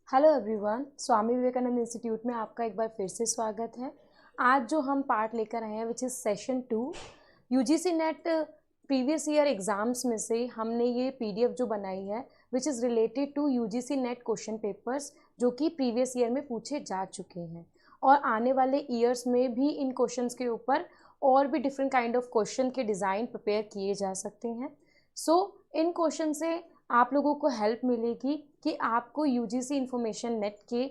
Hello everyone, Swami Vivekananda institute में आपका एक बार फिर से स्वागत है। आज जो हम पार्ट लेकर आए हैं which is session 2 UGC NET previous year exams में से हमने ये पीडीएफ जो बनाई है which is related to UGC NET question papers जो कि प्रीवियस ईयर में पूछे जा चुके हैं और आने वाले ईयर्स में भी इन क्वेश्चंस के ऊपर और भी डिफरेंट काइंड ऑफ क्वेश्चन के डिज़ाइन प्रिपेयर किए जा सकते हैं। सो इन क्वेश्चन से आप लोगों को हेल्प मिलेगी कि आपको यूजीसी इंफॉर्मेशन नेट के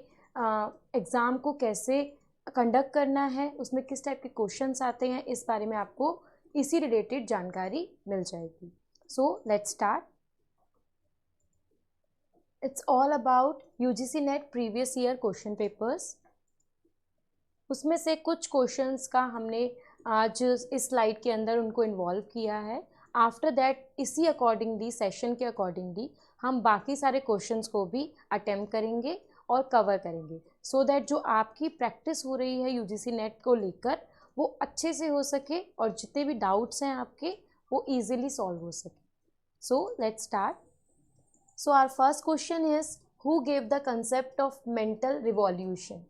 एग्ज़ाम को कैसे कंडक्ट करना है, उसमें किस टाइप के क्वेश्चंस आते हैं, इस बारे में आपको इसी रिलेटेड जानकारी मिल जाएगी। सो let's start. It's all about UGC NET previous year question papers. उसमें से कुछ क्वेश्चंस का हमने आज इस स्लाइड के अंदर उनको इन्वॉल्व किया है। आफ्टर दैट इसी अकॉर्डिंगली सेशन के अकॉर्डिंगली हम बाकी सारे क्वेश्चंस को भी अटेम्प्ट करेंगे और कवर करेंगे सो दैट जो आपकी प्रैक्टिस हो रही है यूजीसी नेट को लेकर वो अच्छे से हो सके और जितने भी डाउट्स हैं आपके वो इजीली सॉल्व हो सके। So let's start. So our first question is who gave the concept of mental revolution.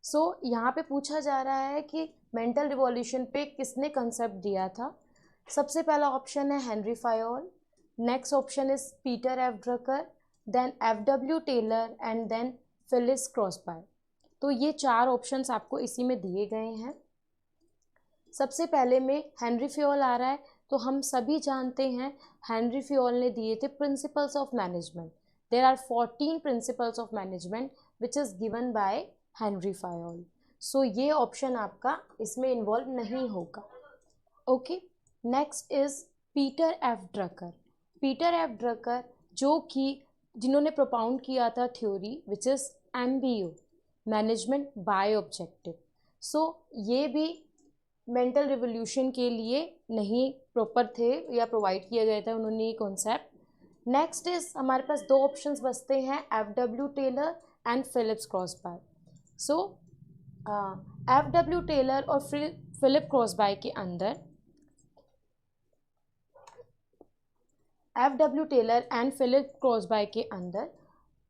So यहाँ पे पूछा जा रहा है कि मेंटल रिवॉल्यूशन पे किसने कंसेप्ट दिया था। सबसे पहला ऑप्शन है Henri Fayol, next option is Peter F Drucker, then F W. Taylor and then Phillis Crosby. तो ये चार ऑप्शंस आपको इसी में दिए गए हैं। सबसे पहले में हेनरी फायोल आ रहा है, तो हम सभी जानते हैं हेनरी फायोल ने दिए थे principles of management. There are 14 principles of management which is given by Henri Fayol. So ये ऑप्शन आपका इसमें इन्वॉल्व नहीं होगा। Okay, next is Peter F Drucker. Peter F Drucker जो कि जिन्होंने प्रोपाउंड किया था theory which is MBO, management by objective. So ये भी मेंटल रिवोल्यूशन के लिए नहीं प्रॉपर थे या प्रोवाइड किया गया था उन्होंने ये कॉन्सेप्ट। नेक्स्ट इज हमारे पास दो ऑप्शंस बचते हैं, F W. Taylor and Phillips Crosby. So F W. Taylor और फिलिप क्रॉसबाय के अंदर F W. Taylor and Philip Crosby के अंदर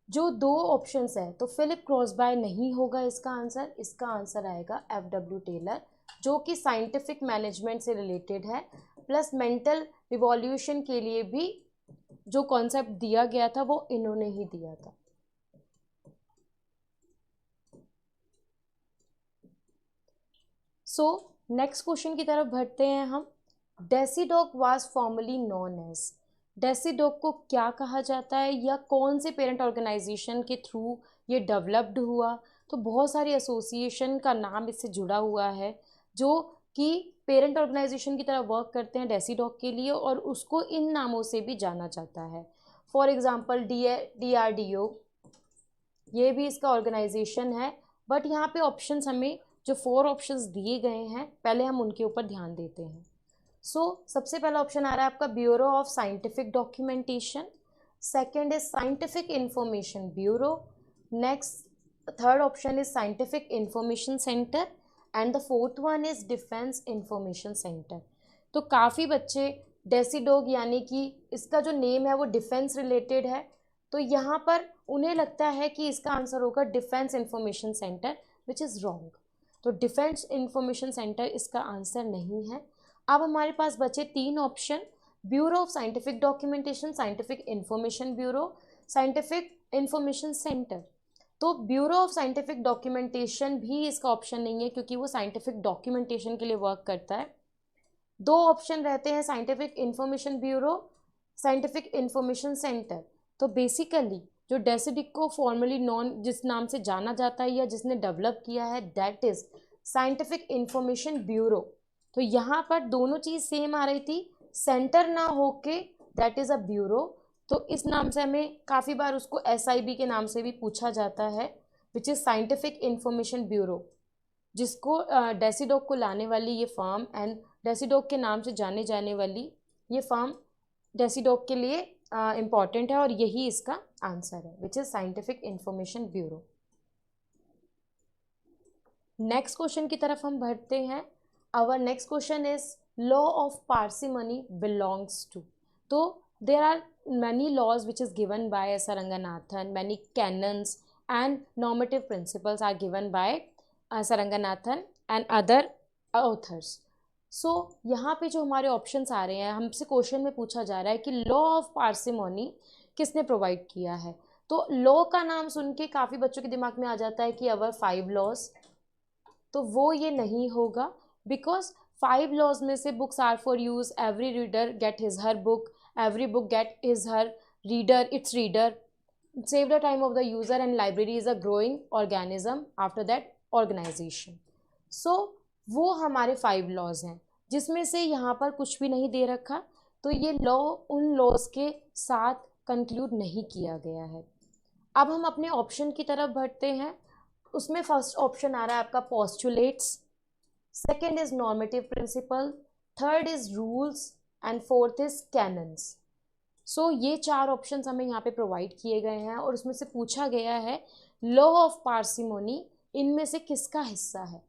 जो दो ऑप्शंस है तो फिलिप क्रॉसबाय नहीं होगा इसका आंसर। इसका आंसर आएगा एफ.डब्ल्यू. टेलर जो कि साइंटिफिक मैनेजमेंट से रिलेटेड है, प्लस मेंटल रिवॉल्यूशन के लिए भी जो कॉन्सेप्ट दिया गया था वो इन्होंने ही दिया था। सो नेक्स्ट क्वेश्चन की तरफ बढ़ते हैं हम। डेसीडॉग वाज फॉर्मली नोन एज। डेसीडॉग को क्या कहा जाता है या कौन से पेरेंट ऑर्गेनाइजेशन के थ्रू ये डेवलप्ड हुआ। तो बहुत सारी एसोसिएशन का नाम इससे जुड़ा हुआ है जो कि पेरेंट ऑर्गेनाइजेशन की तरह वर्क करते हैं डेसीडॉग के लिए और उसको इन नामों से भी जाना जाता है। फॉर एग्जांपल DRDO, ये भी इसका ऑर्गेनाइजेशन है। बट यहाँ पे ऑप्शंस हमें जो 4 ऑप्शंस दिए गए हैं पहले हम उनके ऊपर ध्यान देते हैं। सबसे पहला ऑप्शन आ रहा है आपका bureau of scientific documentation, second is scientific information bureau, next third option is scientific information centre and the fourth one is defence information centre. तो काफ़ी बच्चे डेसीडॉग यानी कि इसका जो नेम है वो डिफेंस रिलेटेड है, तो यहाँ पर उन्हें लगता है कि इसका आंसर होगा defence information centre which is wrong. तो डिफेंस इंफॉर्मेशन सेंटर इसका आंसर नहीं है। अब हमारे पास बचे 3 option, bureau of scientific documentation, scientific information bureau, scientific information centre. तो ब्यूरो ऑफ साइंटिफिक डॉक्यूमेंटेशन भी इसका ऑप्शन नहीं है क्योंकि वो साइंटिफिक डॉक्यूमेंटेशन के लिए वर्क करता है। 2 ऑप्शन रहते हैं, scientific information bureau, scientific information centre. तो बेसिकली जो डेसीडिक को फॉर्मली नॉन जिस नाम से जाना जाता है या जिसने डेवलप किया है that is scientific information bureau. तो यहाँ पर दोनों चीज़ सेम आ रही थी, सेंटर ना होके दैट इज़ अ ब्यूरो। तो इस नाम से हमें काफ़ी बार उसको SIB के नाम से भी पूछा जाता है which is scientific information bureau, जिसको डेसीडॉग को लाने वाली ये फर्म एंड डेसीडॉग के नाम से जाने जाने वाली ये फर्म डेसीडॉग के लिए इम्पॉर्टेंट है और यही इसका आंसर है which is scientific information bureau. Next question की तरफ हम बढ़ते हैं। Our next question is law of parsimony belongs to. तो there are many laws which is given by SR Ranganathan, many canons and normative principles are given by Saranganathan and other authors. So यहाँ पे जो हमारे options आ रहे हैं, हमसे question में पूछा जा रहा है कि लॉ ऑफ पार्सिमोनी किसने प्रोवाइड किया है। तो लॉ का नाम सुन के काफ़ी बच्चों के दिमाग में आ जाता है कि अवर 5 लॉज, तो वो ये नहीं होगा, बिकॉज 5 लॉज में से books are for use, every reader get his her book, every book get his her reader its reader, save the time of the user, and library is a growing organism after that organization. So वो हमारे 5 laws हैं, जिसमें से यहाँ पर कुछ भी नहीं दे रखा, तो ये लॉ उन लॉज के साथ कंक्लूड नहीं किया गया है। अब हम अपने ऑप्शन की तरफ बढ़ते हैं। उसमें फर्स्ट ऑप्शन आ रहा है आपका postulates, second is normative principle, third is rules and fourth is canons. So ये 4 ऑप्शंस हमें यहाँ पे प्रोवाइड किए गए हैं और उसमें से पूछा गया है लॉ ऑफ पार्सिमोनी इनमें से किसका हिस्सा है।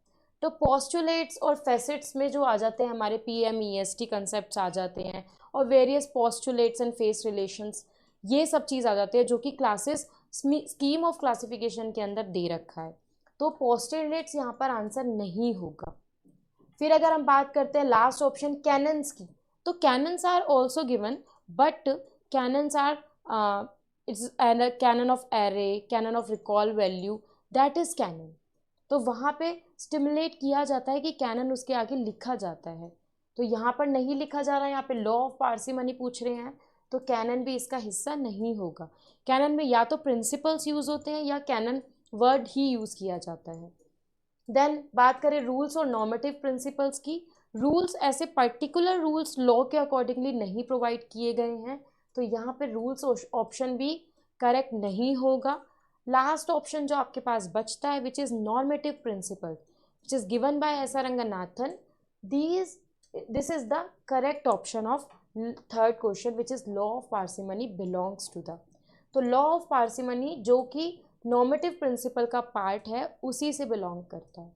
तो पोस्टुलेट्स और फैसेट्स में जो आ जाते हैं हमारे PMEST कंसेप्ट्स आ जाते हैं, और various postulates and face relations, ये सब चीज़ आ जाती है जो कि क्लासेस स्कीम ऑफ क्लासिफिकेशन के अंदर दे रखा है। तो पोस्टुलेट्स यहाँ पर आंसर नहीं होगा। फिर अगर हम बात करते हैं लास्ट ऑप्शन कैनन्स की, तो canons are also given, but canons are its canon of array, canon of recall value, that is canon. तो वहाँ पे स्टिमुलेट किया जाता है कि कैनन उसके आगे लिखा जाता है, तो यहाँ पर नहीं लिखा जा रहा है, यहाँ पे लॉ ऑफ पार्सिमनी पूछ रहे हैं, तो कैनन भी इसका हिस्सा नहीं होगा। कैनन में या तो प्रिंसिपल्स यूज़ होते हैं या कैनन वर्ड ही यूज़ किया जाता है। देन बात करें रूल्स और नॉर्मेटिव प्रिंसिपल्स की, रूल्स ऐसे पर्टिकुलर रूल्स लॉ के अकॉर्डिंगली नहीं प्रोवाइड किए गए हैं, तो यहाँ पे रूल्स ऑप्शन भी करेक्ट नहीं होगा। लास्ट ऑप्शन जो आपके पास बचता है which is normative principle, which is given by S R Ranganathan, this is the correct option of third question which is law of parsimony belongs to the. तो law of parsimony जो कि normative principal का part है उसी से belong करता है।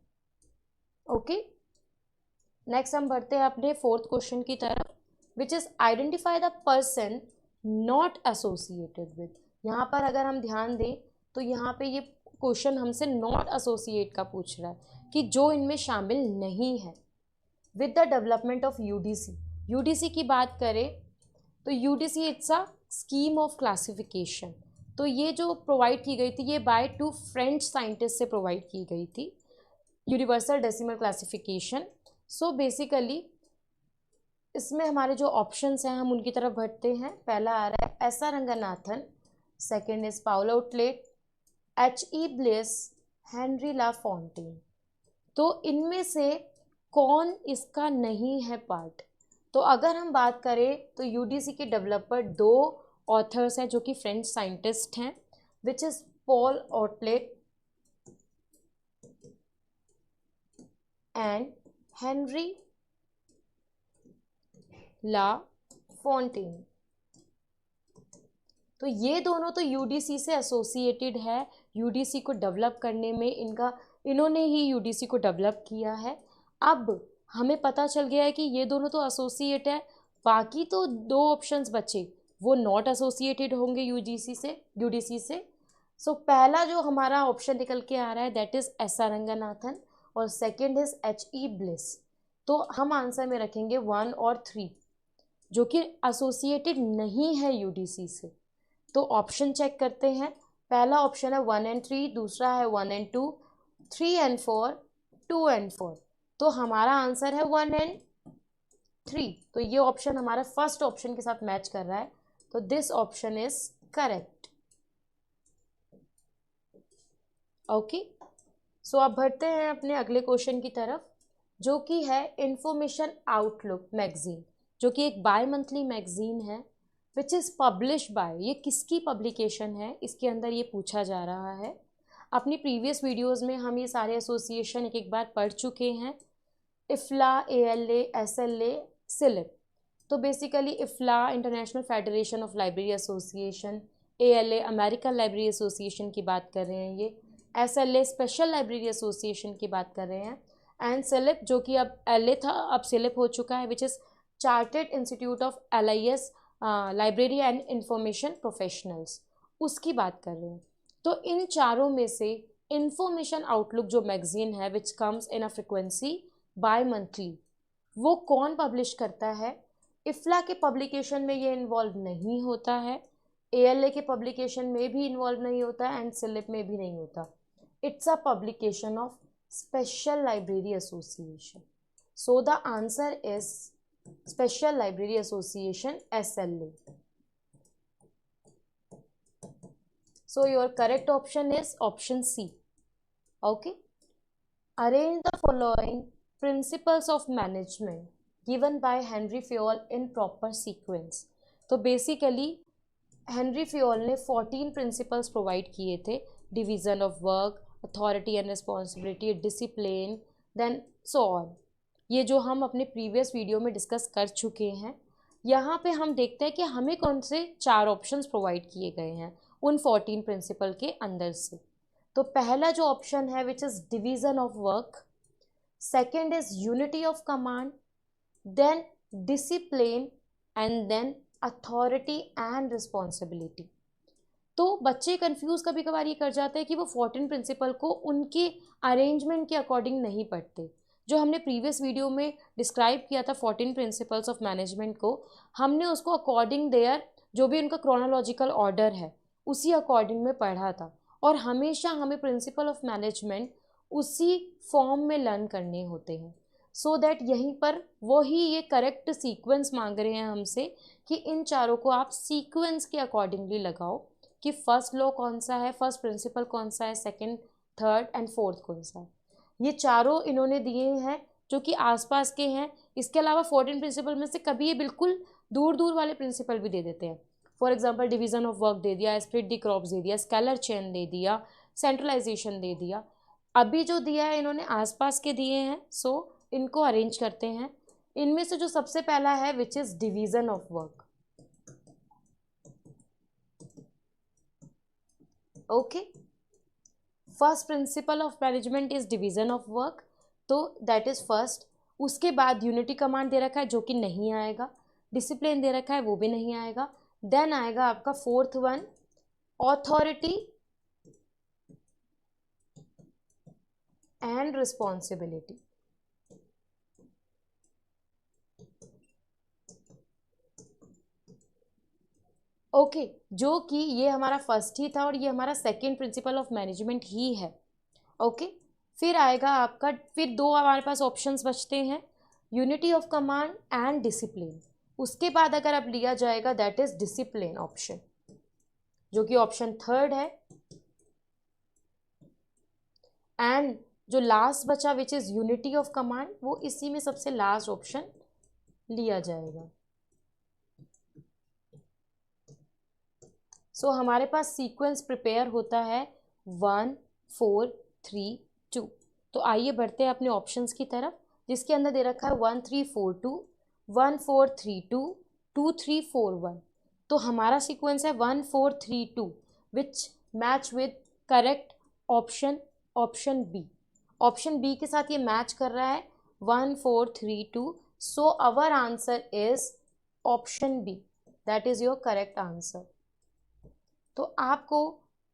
Okay, next हम बढ़ते हैं अपने फोर्थ क्वेश्चन की तरफ, which is identify the person not associated with. यहाँ पर अगर हम ध्यान दें तो यहाँ पे ये क्वेश्चन हमसे नॉट एसोसिएट का पूछ रहा है कि जो इनमें शामिल नहीं है with the development of UDC. UDC की बात करें तो UDC it's a scheme of classification, तो ये जो प्रोवाइड की गई थी ये बाय 2 फ्रेंच साइंटिस्ट से प्रोवाइड की गई थी, universal decimal classification. So basically इसमें हमारे जो ऑप्शंस हैं हम उनकी तरफ बढ़ते हैं। पहला आ रहा है S R Ranganathan, second is Paul Otlet, HE Bliss, Henri La Fontaine. तो इनमें से कौन इसका नहीं है पार्ट? तो अगर हम बात करें तो यूडीसी के डेवलपर 2 ऑथर्स हैं जो कि फ्रेंच साइंटिस्ट हैं, which is Paul Otlet and Henri La Fontaine. तो ये दोनों तो यूडीसी से एसोसिएटेड है, यूडीसी को डेवलप करने में इन्होंने ही यूडीसी को डेवलप किया है। अब हमें पता चल गया है कि ये दोनों तो एसोसिएट है, बाकी तो 2 ऑप्शंस बचे वो नॉट एसोसिएटेड होंगे यूडीसी से। सो पहला जो हमारा ऑप्शन निकल के आ रहा है that is S R Ranganathan और सेकेंड इज HE ब्लिस। तो हम आंसर में रखेंगे 1 और 3 जो कि एसोसिएटेड नहीं है यूडीसी से। तो ऑप्शन चेक करते हैं, पहला ऑप्शन है 1 and 3, दूसरा है 1 and 2, 3 and 4, 2 and 4। तो हमारा आंसर है 1 and 3, तो ये ऑप्शन हमारा फर्स्ट ऑप्शन के साथ मैच कर रहा है, तो this option is correct. Okay, so अब बढ़ते हैं अपने अगले क्वेश्चन की तरफ जो कि है इंफॉर्मेशन आउटलुक मैगजीन, जो कि एक बाय मंथली मैगजीन है विच इज़ पब्लिश बाय। ये किसकी पब्लिकेशन है इसके अंदर ये पूछा जा रहा है। अपनी प्रीवियस वीडियोस में हम ये सारे एसोसिएशन एक बार पढ़ चुके हैं, इफ्ला, ALA, SLA, सिलिप। तो basically IFLA international federation of library association, ALA American library association की बात कर रहे हैं, ये SLA स्पेशल लाइब्रेरी एसोसिएशन की बात कर रहे हैं, एंड सिलिप जो कि अब LA था अब सिलिप हो चुका है, which is chartered institute of LIS library and information professionals, उसकी बात कर रहे हैं। तो इन चारों में से इंफॉर्मेशन आउटलुक जो मैगजीन है which comes in a frequency bimonthly, वो कौन पब्लिश करता है? इफ्ला के पब्लिकेशन में ये इन्वॉल्व नहीं होता है, एएलए के पब्लिकेशन में भी इन्वॉल्व नहीं होता है, एंड सिलिप में भी नहीं होता. It's a publication of special library association. So the answer is special library association, SLA. So your correct option is option C. Okay. Arrange the following principles of management given by Henry Fayol in proper sequence. तो basically Henry Fayol ने 14 principles provide किए थे. Division of work, authority and responsibility, discipline, then so on. ये जो हम अपने previous video में discuss कर चुके हैं. यहाँ पे हम देखते हैं कि हमें कौन से 4 ऑप्शंस प्रोवाइड किए गए हैं उन 14 प्रिंसिपल के अंदर से. तो पहला जो ऑप्शन है which is division of work, second is unity of command, then discipline, and then authority and responsibility. तो बच्चे कंफ्यूज कभी कभार ये कर जाते हैं कि वो 14 प्रिंसिपल को उनके अरेंजमेंट के अकॉर्डिंग नहीं पढ़ते. जो हमने प्रीवियस वीडियो में डिस्क्राइब किया था 14 प्रिंसिपल्स ऑफ मैनेजमेंट को, हमने उसको अकॉर्डिंग देयर जो भी उनका क्रोनोलॉजिकल ऑर्डर है उसी अकॉर्डिंग में पढ़ा था. और हमेशा हमें प्रिंसिपल ऑफ मैनेजमेंट उसी फॉर्म में लर्न करने होते हैं. सो दैट यहीं पर वही ये करेक्ट सीक्वेंस मांग रहे हैं हमसे कि इन चारों को आप सीक्वेंस के अकॉर्डिंगली लगाओ कि फर्स्ट लॉ कौन सा है, फर्स्ट प्रिंसिपल कौन सा है, सेकंड, थर्ड एंड फोर्थ कौन सा है. ये चारों इन्होंने दिए हैं जो कि आसपास के हैं. इसके अलावा 14 प्रिंसिपल में से कभी ये बिल्कुल दूर दूर वाले प्रिंसिपल भी दे देते हैं. For example division of work दे दिया, स्प्लिट दी क्रॉप्स दे दिया, स्केलर चेन दे दिया, सेंट्रलाइजेशन दे दिया. अभी जो दिया है इन्होंने आसपास के दिए हैं. सो इनको अरेंज करते हैं. इनमें से जो सबसे पहला है which is division of work. Okay, first principle of management is division of work, तो दैट इज फर्स्ट. उसके बाद यूनिटी कमांड दे रखा है जो कि नहीं आएगा, डिसिप्लिन दे रखा है वो भी नहीं आएगा. देन आएगा आपका fourth one authority and responsibility. Okay, जो कि ये हमारा फर्स्ट ही था और ये हमारा सेकेंड प्रिंसिपल ऑफ मैनेजमेंट ही है. ओके, फिर आएगा आपका, फिर दो हमारे पास ऑप्शंस बचते हैं, unity of command and discipline. उसके बाद अगर अब लिया जाएगा दैट इज डिसिप्लिन ऑप्शन, जो कि ऑप्शन थर्ड है. एंड जो लास्ट बचा which is unity of command, वो इसी में सबसे लास्ट ऑप्शन लिया जाएगा. सो हमारे पास सीक्वेंस प्रिपेयर होता है 1 4 3 2. तो आइए बढ़ते हैं अपने ऑप्शंस की तरफ, जिसके अंदर दे रखा है 1 3 4 2, 1 4 3 2, 2 3 4 1. तो हमारा सीक्वेंस है 1 4 3 2 which match with correct option, option B. Option B के साथ ये मैच कर रहा है 1 4 3 2. So our answer is option B, that is your correct answer. तो आपको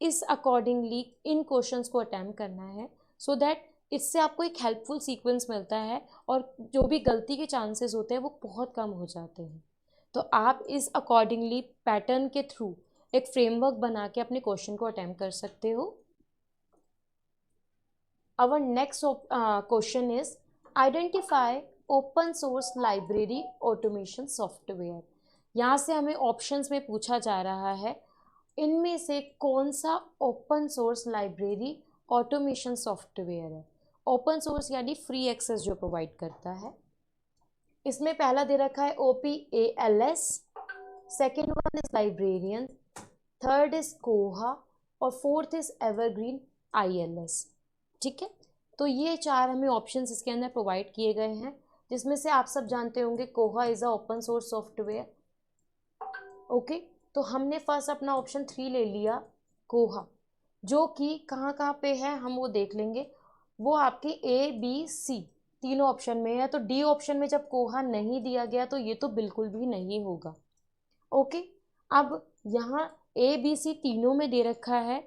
इस अकॉर्डिंगली इन क्वेश्चंस को अटेम्प्ट करना है सो दैट इससे आपको एक हेल्पफुल सीक्वेंस मिलता है और जो भी गलती के चांसेस होते हैं वो बहुत कम हो जाते हैं. तो आप इस अकॉर्डिंगली पैटर्न के थ्रू एक फ्रेमवर्क बना के अपने क्वेश्चन को अटेम्प्ट कर सकते हो. Our next question is identify open source library automation software. यहाँ से हमें ऑप्शंस में पूछा जा रहा है इनमें से कौन सा open source library automation software है. ओपन सोर्स यानी फ्री एक्सेस जो प्रोवाइड करता है. इसमें पहला दे रखा है OPALS, second one is librarian, third is कोहा और फोर्थ इज एवरग्रीन ILS. ठीक है, तो ये चार हमें ऑप्शंस इसके अंदर प्रोवाइड किए गए हैं, जिसमें से आप सब जानते होंगे कोहा is a open source software. Okay, तो हमने फर्स्ट अपना ऑप्शन 3 ले लिया कोहा, जो कि कहाँ कहाँ पे है हम वो देख लेंगे. वो आपके ABC तीनों ऑप्शन में है. तो डी ऑप्शन में जब कोहा नहीं दिया गया तो ये तो बिल्कुल भी नहीं होगा. ओके, अब यहाँ ABC तीनों में दे रखा है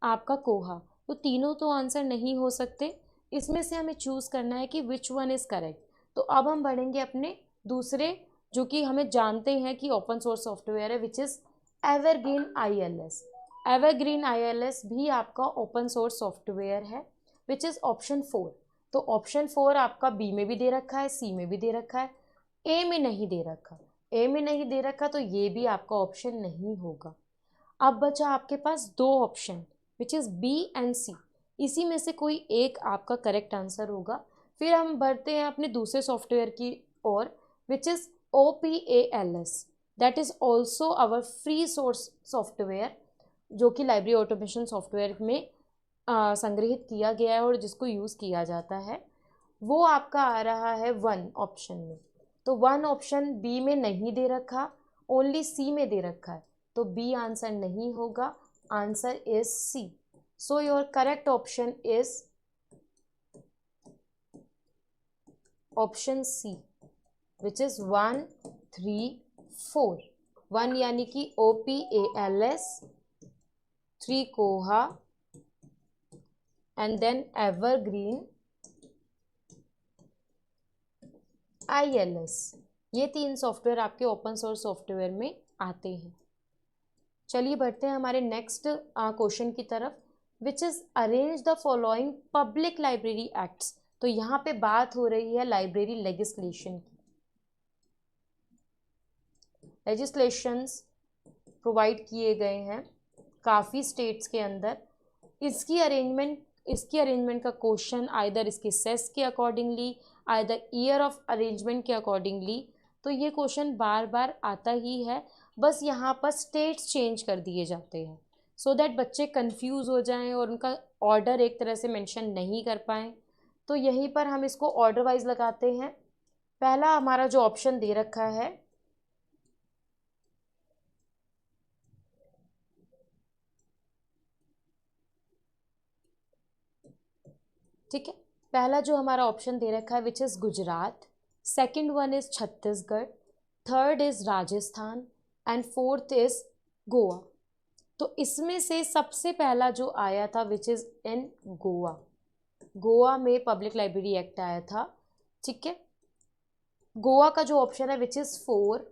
आपका कोहा। तो तीनों तो आंसर नहीं हो सकते, इसमें से हमें चूज़ करना है कि विच वन इज़ करेक्ट। तो अब हम बढ़ेंगे अपने दूसरे, जो कि हमें जानते हैं कि ओपन सोर्स सॉफ्टवेयर है, which is evergreen ILS। Evergreen ILS भी आपका ओपन सोर्स सॉफ्टवेयर है, विच इज़ ऑप्शन 4। तो ऑप्शन 4 आपका बी में भी दे रखा है, सी में भी दे रखा है, ए में नहीं दे रखा। ए में नहीं दे रखा तो ये भी आपका ऑप्शन नहीं होगा। अब बचा आपके पास दो option, which is B and C. इसी में से कोई एक आपका करेक्ट आंसर होगा। फिर हम बढ़ते हैं अपने दूसरे सॉफ्टवेयर की ओर, which is OPALS। That is also our free source software, जो कि लाइब्रेरी ऑटोमेशन सॉफ्टवेयर में संग्रहित किया गया है और जिसको यूज़ किया जाता है। वो आपका आ रहा है 1 ऑप्शन में। तो 1 ऑप्शन बी में नहीं दे रखा, ओनली सी में दे रखा है, तो बी आंसर नहीं होगा, answer is C. So your correct option is option C, which is 1 3 4। 1 यानी कि OPALS, 3 कोहा, एंड देन एवरग्रीन ILS। ये 3 सॉफ्टवेयर आपके ओपन सोर्स सॉफ्टवेयर में आते हैं। चलिए बढ़ते हैं हमारे नेक्स्ट क्वेश्चन की तरफ, which is arrange the following public library acts. तो यहाँ पे बात हो रही है लाइब्रेरी लेजिस्लेशन की। लेजिस्लेशंस प्रोवाइड किए गए हैं काफ़ी स्टेट्स के अंदर। इसकी अरेंजमेंट का क्वेश्चन आइदर इसके सेस के accordingly, either year of arrangement के अकॉर्डिंगली, तो ये क्वेश्चन बार बार आता ही है। बस यहाँ पर स्टेट्स चेंज कर दिए जाते हैं सो दैट बच्चे कंफ्यूज हो जाएं और उनका ऑर्डर एक तरह से मेंशन नहीं कर पाएँ। तो यहीं पर हम इसको ऑर्डर वाइज लगाते हैं। पहला हमारा जो ऑप्शन दे रखा है, ठीक है, पहला जो हमारा ऑप्शन दे रखा है which is Gujarat, second one is Chhattisgarh, third is Rajasthan and fourth is Goa. तो इसमें से सबसे पहला जो आया था which is in Goa. Goa में पब्लिक लाइब्रेरी एक्ट आया था, ठीक है। गोवा का जो ऑप्शन है विच इज़ 4,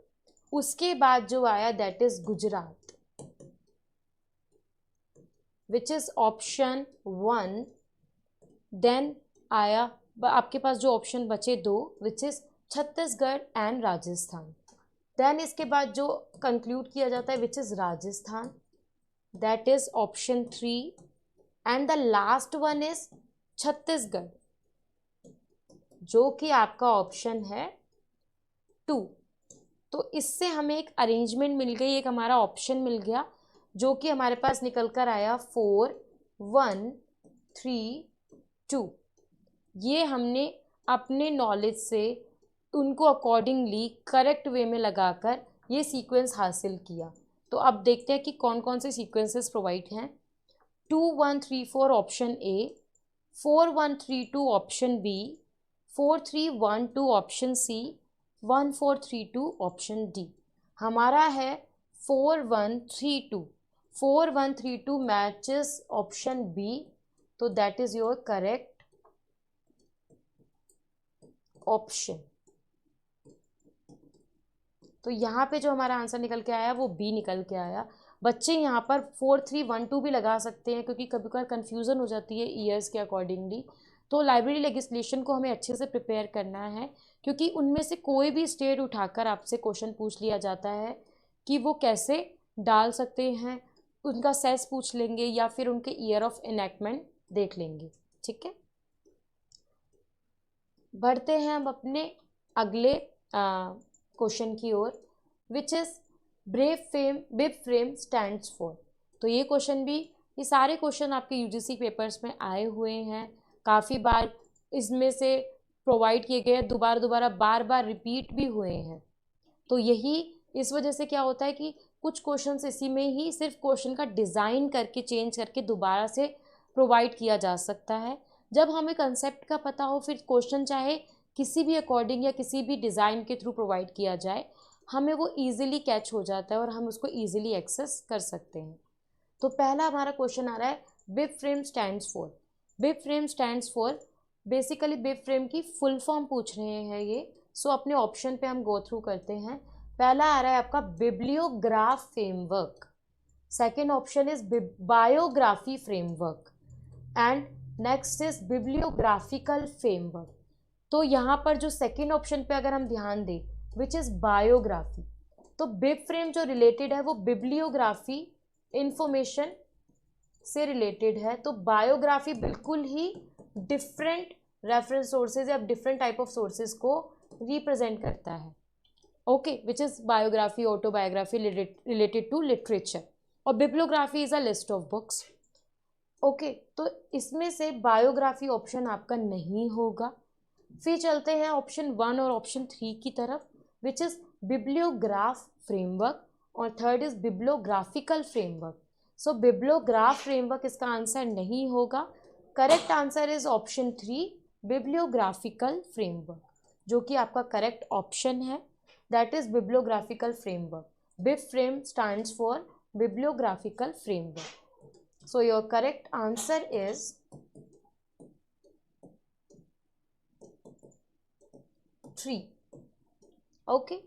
उसके बाद जो आया that is Gujarat, which is option 1। Then आया आपके पास जो ऑप्शन बचे 2, which is Chhattisgarh and Rajasthan. Then इसके बाद जो कंक्लूड किया जाता है which is Rajasthan, that is option 3, and the last one is Chhattisgarh, जो कि आपका ऑप्शन है 2। तो इससे हमें एक अरेंजमेंट मिल गई, एक हमारा ऑप्शन मिल गया, जो कि हमारे पास निकल कर आया 4 1 3 2। ये हमने अपने नॉलेज से उनको अकॉर्डिंगली करेक्ट वे में लगाकर ये सीक्वेंस हासिल किया। तो अब देखते हैं कि कौन कौन से सीक्वेंसेस प्रोवाइड हैं। 2 1 3 4 option A, 4 1 3 2 option B, 4 3 1 2 option C, 1 4 3 2 option D. हमारा है 4 1 3 2। 4 1 3 2 मैचेस ऑप्शन बी, तो that is your correct option. तो यहाँ पे जो हमारा आंसर निकल के आया वो बी निकल के आया। बच्चे यहाँ पर 4 3 1 2 भी लगा सकते हैं, क्योंकि कभी कभार कन्फ्यूज़न हो जाती है ईयर्स के अकॉर्डिंगली। तो लाइब्रेरी लेजिस्लेशन को हमें अच्छे से प्रिपेयर करना है, क्योंकि उनमें से कोई भी स्टेट उठाकर आपसे क्वेश्चन पूछ लिया जाता है कि वो कैसे डाल सकते हैं, उनका सेस पूछ लेंगे या फिर उनके ईयर ऑफ इनैक्टमेंट देख लेंगे, ठीक है। बढ़ते हैं हम अपने अगले क्वेश्चन की ओर, which is bib frame stands for. तो ये क्वेश्चन भी, ये सारे क्वेश्चन आपके यूजीसी पेपर्स में आए हुए हैं, काफ़ी बार इसमें से प्रोवाइड किए गए, दोबारा बार बार रिपीट भी हुए हैं। तो यही इस वजह से क्या होता है कि कुछ क्वेश्चंस इसी में ही सिर्फ क्वेश्चन का डिज़ाइन करके चेंज करके दोबारा से प्रोवाइड किया जा सकता है। जब हमें कंसेप्ट का पता हो, फिर क्वेश्चन चाहे किसी भी अकॉर्डिंग या किसी भी डिज़ाइन के थ्रू प्रोवाइड किया जाए, हमें वो ईजिली कैच हो जाता है और हम उसको ईजिली एक्सेस कर सकते हैं। तो पहला हमारा क्वेश्चन आ रहा है, बिब frame stands for, bib frame stands for, basically BIBFRAME की फुल फॉर्म पूछ रहे हैं ये। सो अपने ऑप्शन पे हम गो थ्रू करते हैं। पहला आ रहा है आपका bibliograph framework, second option is biography framework, and next is bibliographical framework. तो यहाँ पर जो सेकेंड ऑप्शन पे अगर हम ध्यान दें विच इज बायोग्राफी, तो बिब फ्रेम जो रिलेटेड है वो बिब्लियोग्राफी इंफॉर्मेशन से रिलेटेड है। तो बायोग्राफी बिल्कुल ही डिफरेंट रेफरेंस सोर्सेज या डिफरेंट टाइप ऑफ सोर्सेज को रिप्रेजेंट करता है। Okay, which is biography autobiography related to literature, और bibliography is a list of books. Okay, तो इसमें से बायोग्राफी ऑप्शन आपका नहीं होगा। फिर चलते हैं ऑप्शन 1 और ऑप्शन 3 की तरफ, विच इज बिब्लियोग्राफ फ्रेमवर्क, और third is bibliographical framework. So bibliograph framework इसका आंसर नहीं होगा। Correct answer is option 3 bibliographical framework, जो कि आपका करेक्ट ऑप्शन है, that is bibliographical framework. Bib frame stands for bibliographical framework. So your correct answer is 3। Okay,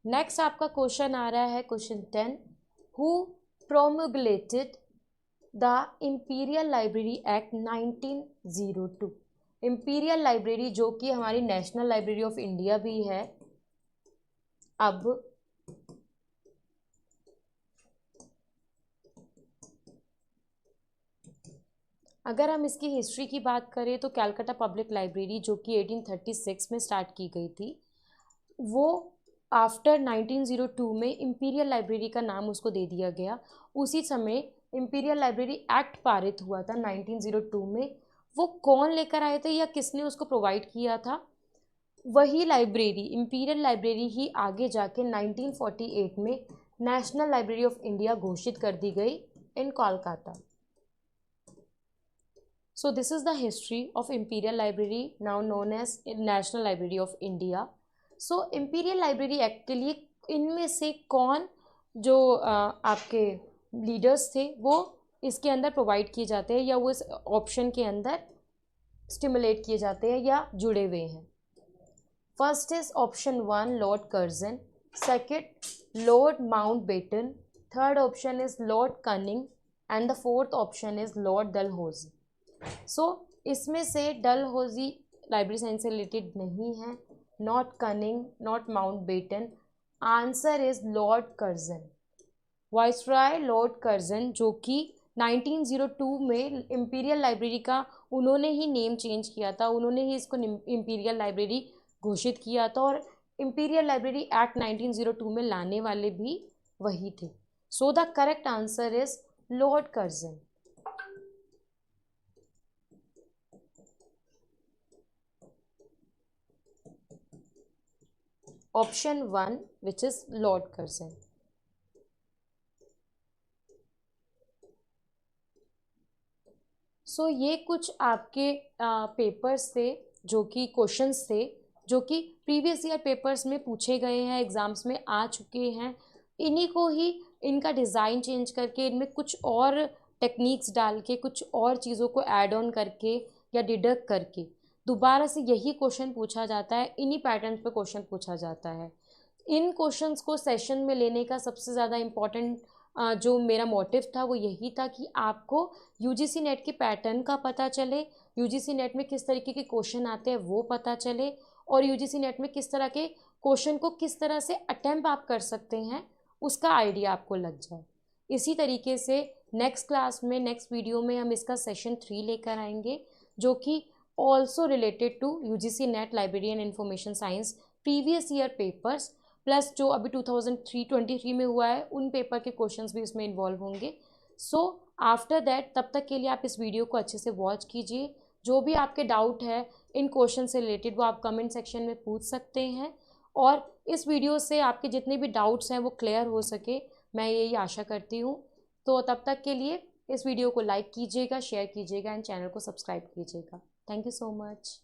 next आपका question आ रहा है question 10, who promulgated the imperial library act 1902। Imperial library जो कि हमारी नेशनल लाइब्रेरी ऑफ इंडिया भी है। अब अगर हम इसकी हिस्ट्री की बात करें तो कैलकाटा पब्लिक लाइब्रेरी जो कि 1836 में स्टार्ट की गई थी, वो आफ्टर 1902 में इंपीरियल लाइब्रेरी का नाम उसको दे दिया गया। उसी समय इंपीरियल लाइब्रेरी एक्ट पारित हुआ था 1902 में। वो कौन लेकर आए थे या किसने उसको प्रोवाइड किया था? वही लाइब्रेरी, इंपीरियल लाइब्रेरी ही आगे जाके 1948 में नेशनल लाइब्रेरी ऑफ इंडिया घोषित कर दी गई इन Kolkata. So this is the history of Imperial Library, now known as National Library of India. So Imperial Library Act के लिए इनमें से कौन जो आपके लीडर्स थे वो इसके अंदर प्रोवाइड किए जाते हैं या वो इस ऑप्शन के अंदर स्टिमुलेट किए जाते हैं या जुड़े हुए हैं? First is option 1 lord Curzon, second lord Mountbatten, third option is lord Canning, and the fourth option is lord Dalhousie. So इसमें से डलहौजी लाइब्रेरी साइंस से रिलेटेड नहीं है, not Canning, not Mountbatten, answer is lord Curzon. Viceroy lord Curzon जो कि 1902 में imperial library का उन्होंने ही नेम चेंज किया था, उन्होंने ही इसको इंपीरियल लाइब्रेरी घोषित किया था, और इंपीरियल लाइब्रेरी एक्ट 1902 में लाने वाले भी वही थे। So the correct answer is lord Curzon. Option 1 which is lord Curzon. So ये कुछ आपके पेपर्स थे जो कि क्वेश्चंस थे जो कि प्रीवियस ईयर पेपर्स में पूछे गए हैं, एग्जाम्स में आ चुके हैं। इन्हीं को ही इनका डिज़ाइन चेंज करके इनमें कुछ और टेक्निक्स डाल के कुछ और चीज़ों को ऐड ऑन करके या डिडक्ट करके दोबारा से यही क्वेश्चन पूछा जाता है, इन्हीं पैटर्न पे क्वेश्चन पूछा जाता है। इन क्वेश्चंस को सेशन में लेने का सबसे ज़्यादा इम्पॉर्टेंट जो मेरा मोटिव था वो यही था कि आपको यूजीसी नेट के पैटर्न का पता चले, यूजीसी नेट में किस तरीके के क्वेश्चन आते हैं वो पता चले, और यूजीसी नेट में किस तरह के क्वेश्चन को किस तरह से अटेम्प्ट आप कर सकते हैं उसका आइडिया आपको लग जाए। इसी तरीके से नेक्स्ट क्लास में, नेक्स्ट वीडियो में हम इसका सेशन 3 लेकर आएंगे जो कि also related to UGC NET library and information science previous year papers, plus जो अभी 2023 में हुआ है उन पेपर के क्वेश्चंस भी इसमें इन्वॉल्व होंगे। सो आफ्टर दैट, तब तक के लिए आप इस वीडियो को अच्छे से वॉच कीजिए। जो भी आपके डाउट है इन क्वेश्चन से रिलेटेड वो आप कमेंट सेक्शन में पूछ सकते हैं, और इस वीडियो से आपके जितने भी डाउट्स हैं वो क्लियर हो सके, मैं यही आशा करती हूँ। तो तब तक के लिए इस वीडियो को लाइक कीजिएगा, शेयर कीजिएगा एंड चैनल को सब्सक्राइब कीजिएगा। Thank you so much.